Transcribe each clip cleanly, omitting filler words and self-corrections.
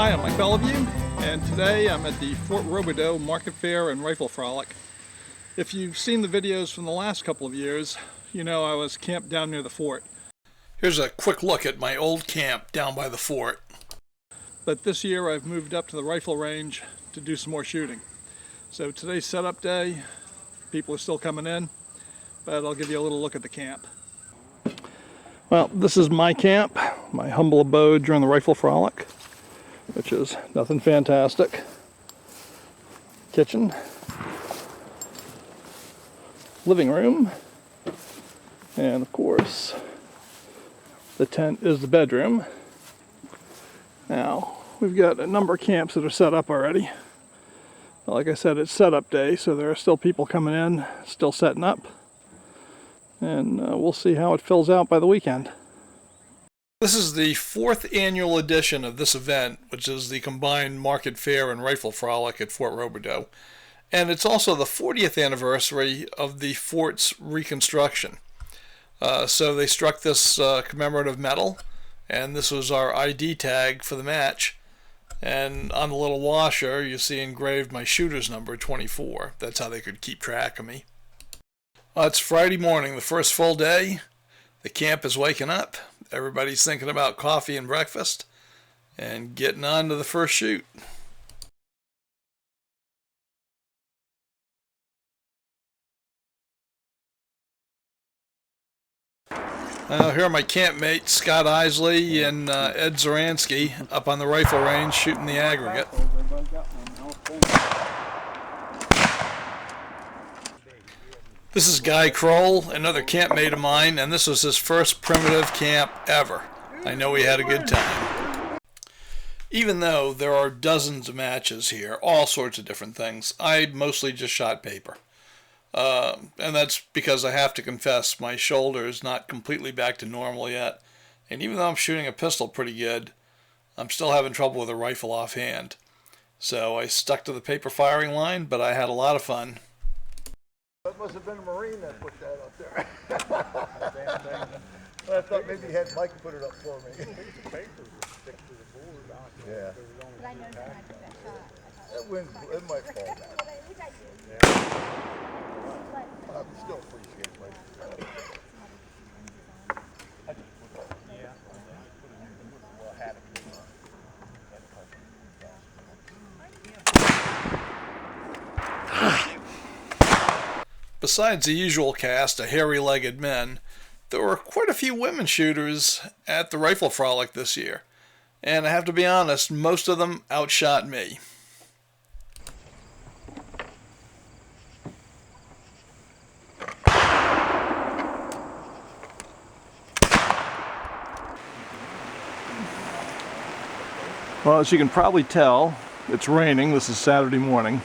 Hi, I'm Mike Bellevue, and today I'm at the Fort Roberdeau Market Fair and Rifle Frolic. If you've seen the videos from the last couple of years, you know I was camped down near the fort. Here's a quick look at my old camp down by the fort. But this year I've moved up to the rifle range to do some more shooting. So today's setup day, people are still coming in, but I'll give you a little look at the camp. Well, this is my camp, my humble abode during the Rifle Frolic, which is nothing fantastic. Kitchen, living room, and of course the tent is the bedroom. Now we've got a number of camps that are set up already. Like I said, it's setup day, so there are still people coming in, still setting up, and we'll see how it fills out by the weekend. This is the 4th annual edition of this event, which is the combined Market Fair and Rifle Frolic at Fort Roberdeau. And it's also the 40th anniversary of the fort's reconstruction. So they struck this commemorative medal, and this was our ID tag for the match. And on the little washer, you see engraved my shooter's number, 24. That's how they could keep track of me. It's Friday morning, the first full day. The camp is waking up. Everybody's thinking about coffee and breakfast and getting on to the first shoot. Here are my campmates, Scott Isley and Ed Zoransky, up on the rifle range shooting the aggregate. This is Guy Kroll, another campmate of mine, and this was his first primitive camp ever. I know he had a good time. Even though there are dozens of matches here, all sorts of different things, I mostly just shot paper. And that's because I have to confess my shoulder is not completely back to normal yet. And even though I'm shooting a pistol pretty good, I'm still having trouble with a rifle offhand. So I stuck to the paper firing line, but I had a lot of fun. That must have been a Marine that put that up there. I thought maybe he had Mike put it up for me. The paper would stick to the board. Yeah. But I know that I took that shot. It might fall down. Yeah. I still appreciate it. Besides the usual cast of hairy-legged men, there were quite a few women shooters at the Rifle Frolic this year. And I have to be honest, most of them outshot me. Well, as you can probably tell, it's raining. This is Saturday morning,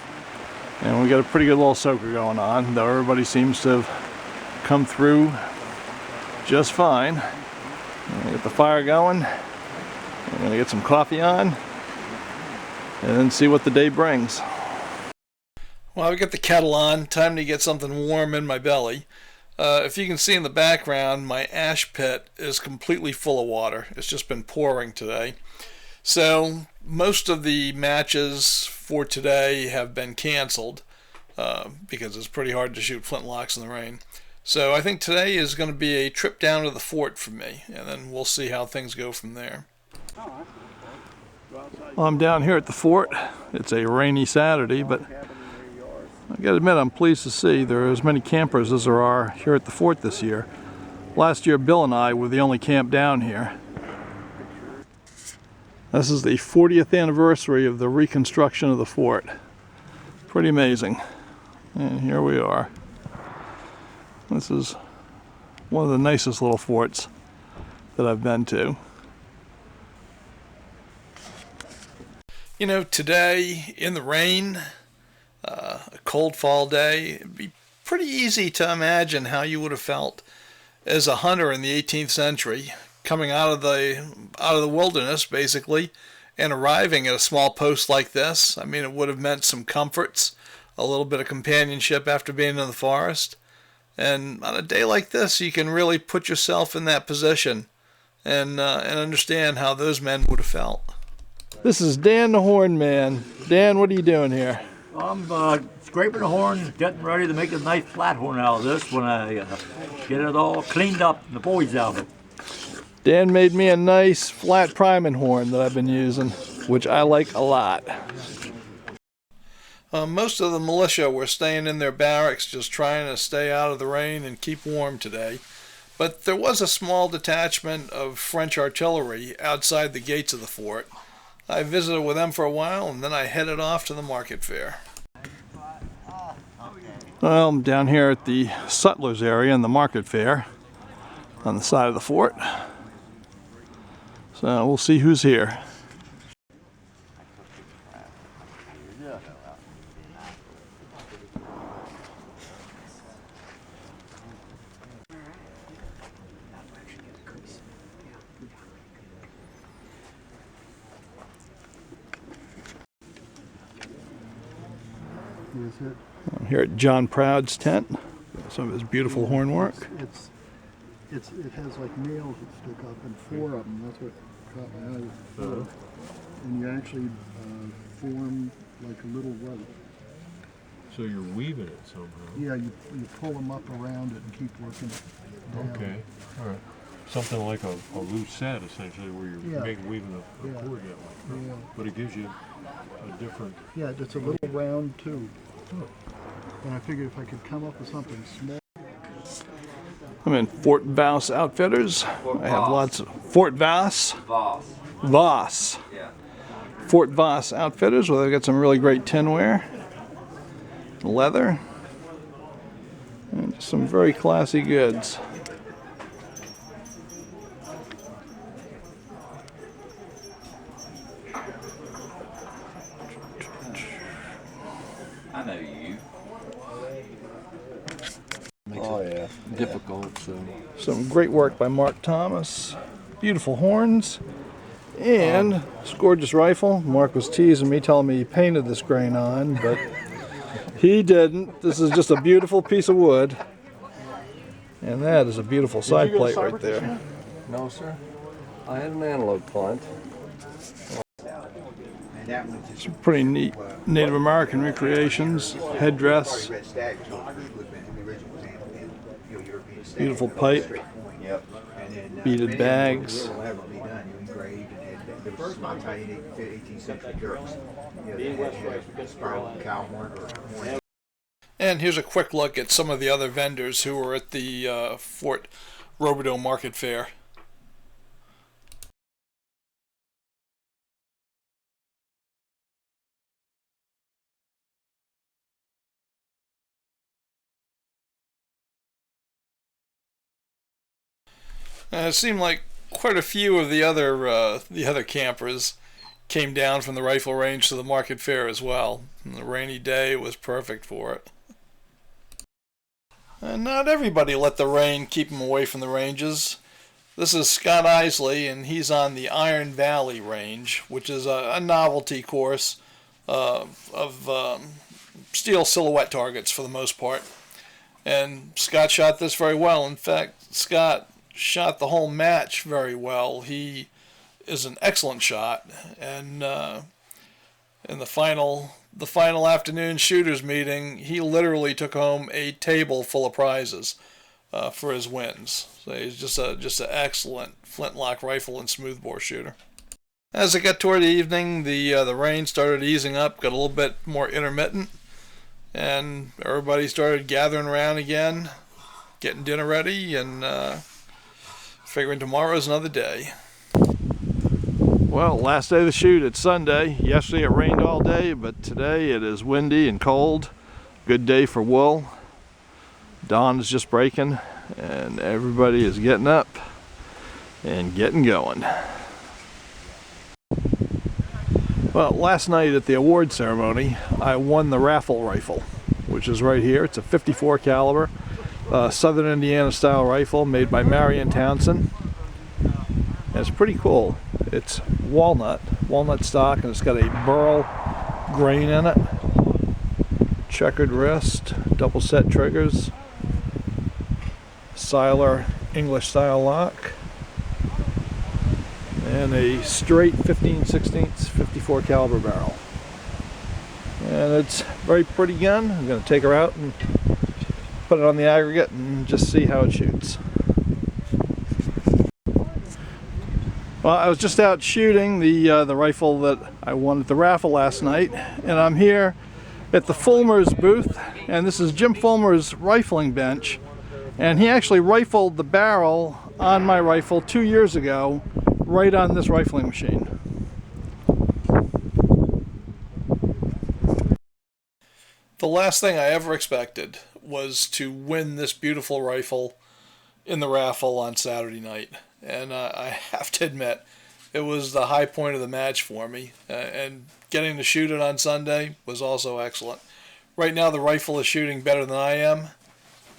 and we got a pretty good little soaker going on, though everybody seems to have come through just fine. I'm gonna get the fire going. I'm gonna get some coffee on, and then see what the day brings. Well, I've got the kettle on. Time to get something warm in my belly. If you can see in the background, my ash pit is completely full of water. It's just been pouring today. So most of the matches for today have been canceled because it's pretty hard to shoot flintlocks in the rain. So I think today is going to be a trip down to the fort for me, and then we'll see how things go from there. Well, I'm down here at the fort. It's a rainy Saturday, but I gotta admit I'm pleased to see there are as many campers as there are here at the fort this year. Last year Bill and I were the only camp down here. This is the 40th anniversary of the reconstruction of the fort. Pretty amazing. And here we are. This is one of the nicest little forts that I've been to. You know, today in the rain, a cold fall day, it'd be pretty easy to imagine how you would have felt as a hunter in the 18th century, coming out of the wilderness basically and arriving at a small post like this. I mean, it would have meant some comforts, a little bit of companionship after being in the forest. And on a day like this, you can really put yourself in that position and understand how those men would have felt. This is Dan the Horn Man. Dan, what are you doing here? I'm scraping the horn, getting ready to make a nice flat horn out of this when I get it all cleaned up and the boys out of it. Dan made me a nice flat priming horn that I've been using, which I like a lot. Most of the militia were staying in their barracks, just trying to stay out of the rain and keep warm today. But there was a small detachment of French artillery outside the gates of the fort. I visited with them for a while, and then I headed off to the market fair. Well, I'm down here at the Sutlers area in the market fair on the side of the fort. So we'll see who's here. I'm here at John Proud's tent. Some of his beautiful horn work. It has like nails that stick up, and 4 of them. That's what caught my eye before. And you actually form like a little rope. So you're weaving it somehow? Yeah, you pull them up around it and keep working it down. Okay, all right. Something like a loose set, essentially, where you're Yeah. weaving a Yeah. cord that way. Yeah. But it gives you a different... Yeah, it's a little round too. And I figured if I could come up with something small. I'm in Fort Voss Outfitters. I have lots of Fort Voss. Voss. Yeah. Fort Voss Outfitters, where they've got some really great tinware, leather, and just some very classy goods. I know you. Oh yeah, difficult. So Some great work by Mark Thomas. Beautiful horns. And this gorgeous rifle. Mark was teasing me, telling me he painted this grain on, but he didn't. This is just a beautiful piece of wood. And that is a beautiful side plate right there. no, sir. I had an antelope punt. Some pretty neat Native American recreations, headdress, beautiful pipe, beaded bags. And here's a quick look at some of the other vendors who were at the Fort Roberdeau Market Fair. It seemed like quite a few of the other campers came down from the rifle range to the market fair as well. And the rainy day was perfect for it. And not everybody let the rain keep them away from the ranges. This is Scott Isley, and he's on the Iron Valley range, which is a novelty course of steel silhouette targets for the most part. And Scott shot this very well. In fact, Scott shot the whole match very well. He is an excellent shot, and in the final afternoon shooters meeting, he literally took home a table full of prizes for his wins. So he's just an excellent flintlock rifle and smoothbore shooter. As it got toward the evening, the rain started easing up, got a little bit more intermittent, and everybody started gathering around again, getting dinner ready, and figuring tomorrow's another day. Well, last day of the shoot, it's Sunday. Yesterday it rained all day, but today it is windy and cold. Good day for wool. Dawn is just breaking, and everybody is getting up and getting going. Well, last night at the award ceremony, I won the raffle rifle, which is right here. It's a 54 caliber, Southern Indiana style rifle made by Marion Townsend. And it's pretty cool. It's walnut stock, and it's got a burl grain in it. Checkered wrist, double set triggers, Siler English style lock. and a straight 15/16 54 caliber barrel. And it's a very pretty gun. I'm going to take her out and put it on the aggregate and just see how it shoots. Well, I was just out shooting the rifle that I won at the raffle last night, and I'm here at the Fulmer's booth, and this is Jim Fulmer's rifling bench, and he actually rifled the barrel on my rifle 2 years ago right on this rifling machine. The last thing I ever expected was to win this beautiful rifle in the raffle on Saturday night. And I have to admit, it was the high point of the match for me. And getting to shoot it on Sunday was also excellent. Right now the rifle is shooting better than I am,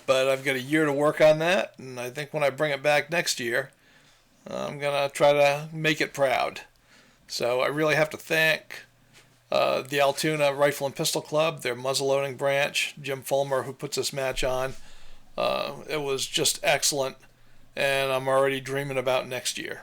but I've got a year to work on that. And I think when I bring it back next year, I'm going to try to make it proud. So I really have to thank the Altoona Rifle and Pistol Club, their muzzleloading branch, Jim Fulmer, who puts this match on. It was just excellent, and I'm already dreaming about next year.